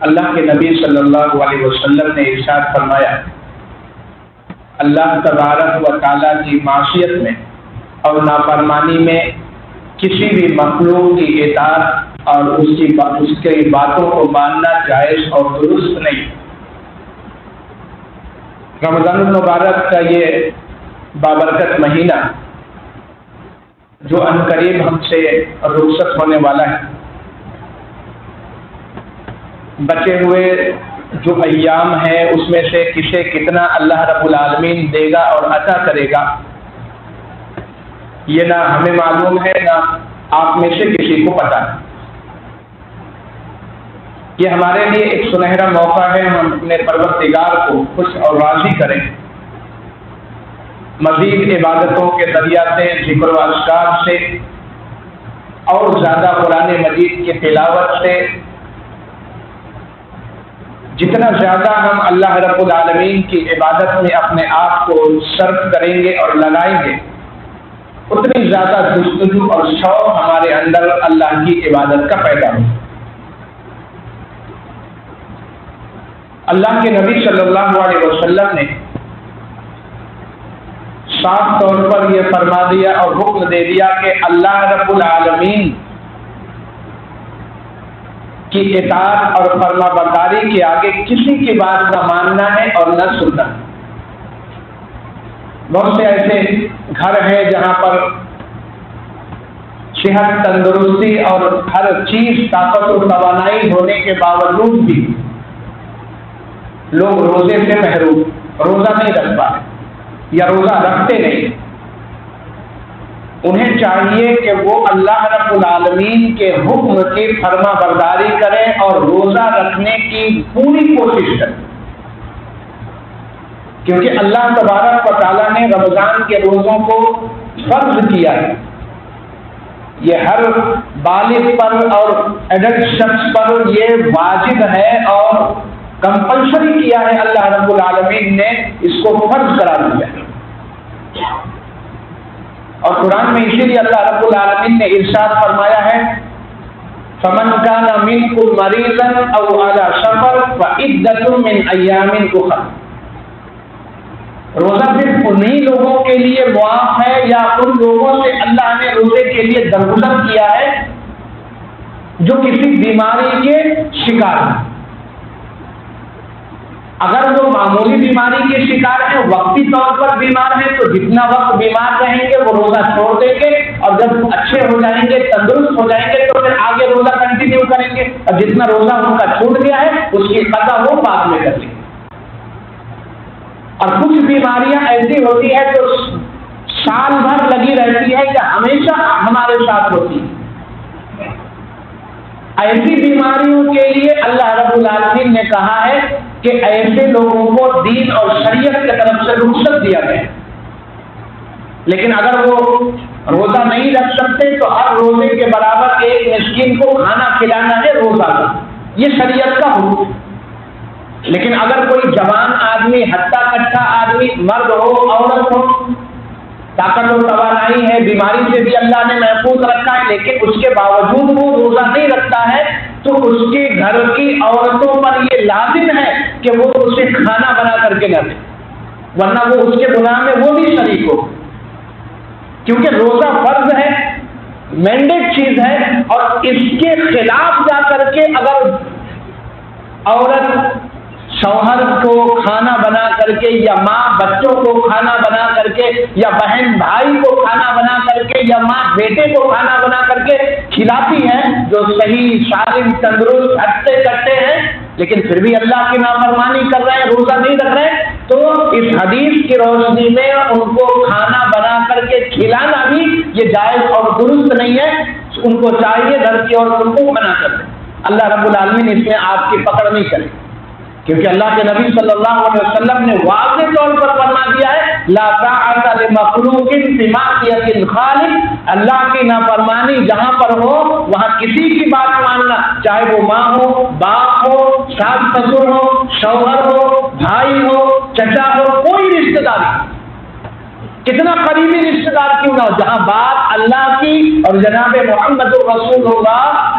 اللہ کے نبی صلی اللہ علیہ وسلم نے ارشاد فرمایا، اللہ تبارک و تعالیٰ کی معصیت میں اور نافرمانی میں کسی بھی مخلوق کی اطاعت اور اس کی باتوں کو ماننا جائز اور درست نہیں۔ رمضان المبارک کا یہ بابرکت مہینہ جو عنقریب ہم سے رخصت ہونے والا ہے، بچے ہوئے جو ایام ہیں اس میں سے کسے کتنا اللہ رب العالمین دے گا اور عطا کرے گا، یہ نہ ہمیں معلوم ہے نہ آپ میں سے کسی کو پتہ ہے۔ یہ ہمارے لیے ایک سنہرا موقع ہے، ہم اپنے پروردگار کو خوش اور راضی کریں، مزید عبادتوں کے ذریعہ سے، ذکر و اذکار سے اور زیادہ قرآن مجید کی تلاوت سے، جتنا زیادہ ہم اللہ رب العالمین کی عبادت میں اپنے آپ کو صرف کریں گے اور لگائیں گے، اتنی زیادہ جستجو اور شوق ہمارے اندر اللہ کی عبادت کا پیدا ہوگا۔ اللہ کے نبی صلی اللہ علیہ وسلم نے صاف طور پر یہ فرما دیا اور حکم دے دیا کہ اللہ رب العالمین کی اطاعت اور فرما برداری کے آگے کسی کی بات نہ ماننا ہے اور نہ سننا۔ بہت سے ایسے گھر ہیں جہاں پر صحت، تندرستی اور ہر چیز طاقت و توانائی ہونے کے باوجود بھی لوگ روزے سے محروم، روزہ نہیں رکھ پاتے یا روزہ رکھتے نہیں۔ انہیں چاہیے کہ وہ اللہ رب العالمین کے حکم کی فرما برداری کریں اور روزہ رکھنے کی پوری کوشش کریں، کیونکہ اللہ تبارک و تعالیٰ نے رمضان کے روزوں کو فرض کیا ہے۔ یہ ہر بالغ پر اور ایڈلٹ شخص پر یہ واجب ہے اور کمپلسری کیا ہے، اللہ رب العالمین نے اس کو فرض قرار دیا ہے۔ اور قرآن میں اسی لیے اللہ رب العالمین نے ارشاد فرمایا ہے، فَمَنْ كَانَ مِنْكُمْ مَرِيضًا أَوْ عَلَى سَفَرٍ فَعِدَّةٌ مِّنْ أَيَّامٍ أُخَرَ۔ روزہ صرف انہی لوگوں کے لیے معاف ہے یا ان لوگوں سے اللہ نے روزے کے لیے درگزر کیا ہے جو کسی بیماری کے شکار ہیں۔ اگر وہ معمولی بیماری کے شکار ہیں، وقتی طور پر بیمار ہیں، تو جتنا وقت بیمار رہیں گے وہ روزہ چھوڑ دیں گے، اور جب اچھے ہو جائیں گے، تندرست ہو جائیں گے، تو پھر آگے روزہ کنٹینیو کریں گے، اور جتنا روزہ ان کا چھوٹ گیا ہے اس کی قضا وہ بعد میں کر لیں گے۔ اور کچھ بیماریاں ایسی ہوتی ہے جو سال بھر لگی رہتی ہے یا ہمیشہ ہمارے ساتھ ہوتی ہے۔ ایسی بیماریوں کے لیے اللہ رب العالمین نے کہا ہے کہ ایسے لوگوں کو دین اور شریعت کی طرف سے رخصت دیا گیا، لیکن اگر وہ روزہ نہیں رکھ سکتے تو ہر روزے کے برابر ایک مسکین کو کھانا کھلانا ہے روزہ کا، یہ شریعت کا حکم ہے۔ لیکن اگر کوئی جوان آدمی، ہٹا کٹا آدمی، مرد ہو عورت ہو، طاقت و توانائی ہے، بیماری سے بھی اللہ نے محفوظ رکھا ہے، لیکن اس کے باوجود وہ روزہ نہیں رکھتا ہے، تو اس کے گھر کی عورتوں پر یہ لازم ہے کہ وہ اسے کھانا بنا کر کے نہ دے، ورنہ وہ اس کے گناہ میں وہ بھی شریک ہو، کیونکہ روزہ فرض ہے، مینڈیٹ چیز ہے، اور اس کے خلاف جا کر کے اگر عورت شوہر کو کھانا بنا کر کے، یا ماں بچوں کو کھانا بنا کر کے، یا بہن بھائی کو کھانا بنا کر کے، یا ماں بیٹے کو کھانا بنا کر کے کھلاتی ہے، جو صحیح سالم تندرست ہٹتے کٹتے ہیں، لیکن پھر بھی اللہ کی نافرمانی کر رہے ہیں، روزہ نہیں رکھ رہے، تو اس حدیث کی روشنی میں ان کو کھانا بنا کر کے کھلانا بھی یہ جائز اور درست نہیں ہے۔ ان کو چاہیے گھر کی عورتوں کو منع کر دیں، اللہ رب العالمین اس میں آپ کی پکڑ نہیں کرے، کیونکہ اللہ کے نبی صلی اللہ علیہ وسلم نے واضح طور پر فرما دیا ہے، لا طاعت لمخلوق فی معصیۃ الخالق، اللہ کی نافرمانی جہاں پر ہو وہاں کسی کی بات ماننا، چاہے وہ ماں ہو، باپ ہو، ساس سسر ہو، شوہر ہو، بھائی ہو، چچا ہو، کوئی رشتہ داری، کتنا قریبی رشتہ دار کیوں نہ ہو، جہاں بات اللہ کی اور جناب محمد رسول اللہ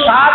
7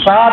7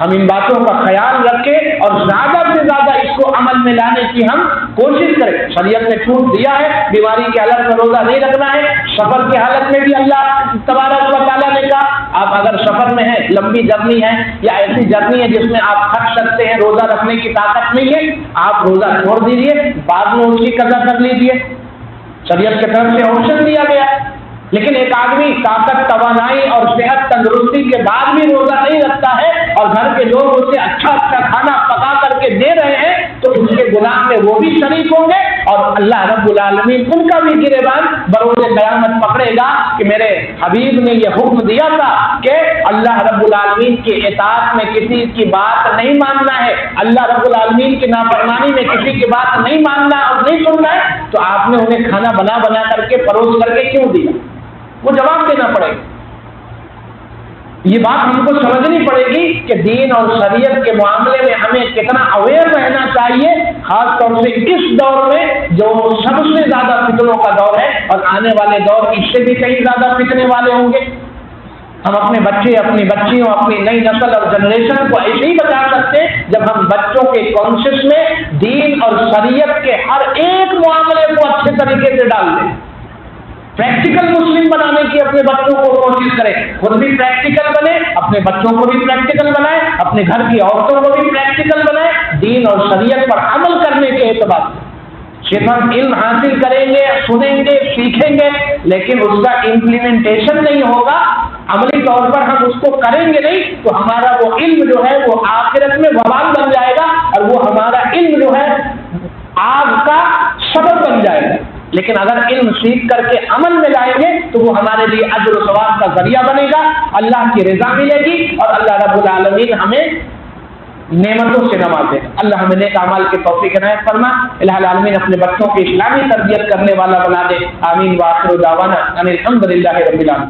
ہم ان باتوں کا خیال رکھیں اور زیادہ سے زیادہ اس کو عمل میں لانے کی ہم کوشش کریں۔ شریعت نے چھوٹ دیا ہے بیماری کی حالت میں روزہ نہیں رکھنا ہے، سفر کی حالت میں بھی اللہ تبارک و تعالیٰ نے کہا آپ اگر سفر میں ہیں، لمبی جرنی ہے یا ایسی جرنی ہے جس میں آپ تھک سکتے ہیں، روزہ رکھنے کی طاقت نہیں ہے، آپ روزہ چھوڑ دیجیے، بعد میں اس کی قضا کر لیجیے، شریعت کی طرف سے آپشن دیا گیا۔ لیکن ایک آدمی طاقت، توانائی اور صحت تندرستی کے بعد بھی روزہ نہیں رکھتا ہے اور گھر کے لوگ اسے اچھا کھانا پکا کر کے دے رہے ہیں تو اس کے گناہ میں وہ بھی شریک ہوں گے اور اللہ رب العالمین ان کا بھی گریبان بروز قیامت پکڑے گا کہ میرے حبیب نے یہ حکم دیا تھا کہ اللہ رب العالمین کی اطاعت میں کسی کی بات نہیں ماننا ہے، اللہ رب العالمین کی نافرمانی میں کسی کی بات نہیں ماننا اور نہیں سننا ہے، تو آپ نے انہیں کھانا بنا بنا کر کے پروس کر کے کیوں دیا؟ وہ جواب دینا پڑے گا۔ یہ بات ہم کو سمجھنی پڑے گی کہ دین اور شریعت کے معاملے میں ہمیں کتنا اویئر رہنا چاہیے، خاص طور سے اس دور میں جو سب سے زیادہ فتنوں کا دور ہے اور آنے والے دور اس سے بھی کئی زیادہ فتنے والے ہوں گے۔ ہم اپنے بچے، اپنی بچیوں، اپنی نئی نسل اور جنریشن کو ایسے ہی بچا سکتے جب ہم بچوں کے کانشیس میں دین اور شریعت کے ہر ایک معاملے کو اچھے طریقے سے ڈال دیں۔ پریکٹیکل مسلم بنانے کی اپنے بچوں کو کوشش کریں، خود بھی پریکٹیکل بنے، اپنے بچوں کو بھی پریکٹیکل بنائیں، اپنے گھر کی عورتوں کو بھی پریکٹیکل بنائیں، دین اور شریعت پر عمل کرنے کے اعتبار سے۔ صرف ہم علم حاصل کریں گے، سنیں گے، سیکھیں گے، لیکن اس کا امپلیمنٹیشن نہیں ہوگا، عملی طور پر ہم اس کو کریں گے نہیں تو ہمارا وہ علم جو ہے وہ آخرت میں وبال بن جائے گا اور وہ ہمارا علم جو ہے آگ کا سبب بن جائے گا۔ لیکن اگر علم سیکھ کر کے عمل میں لائیں گے تو وہ ہمارے لیے اجر و ثواب کا ذریعہ بنے گا، اللہ کی رضا ملے گی اور اللہ رب العالمین ہمیں نعمتوں سے نوازے گا۔ اللہ ہمیں نیک اعمال کی توفیق عنایت فرما، الہ العالمین اپنے بچوں کی اسلامی تربیت کرنے والا بنا دے، آمین۔ وآخر دعوانا ان الحمد للہ رب العالمین۔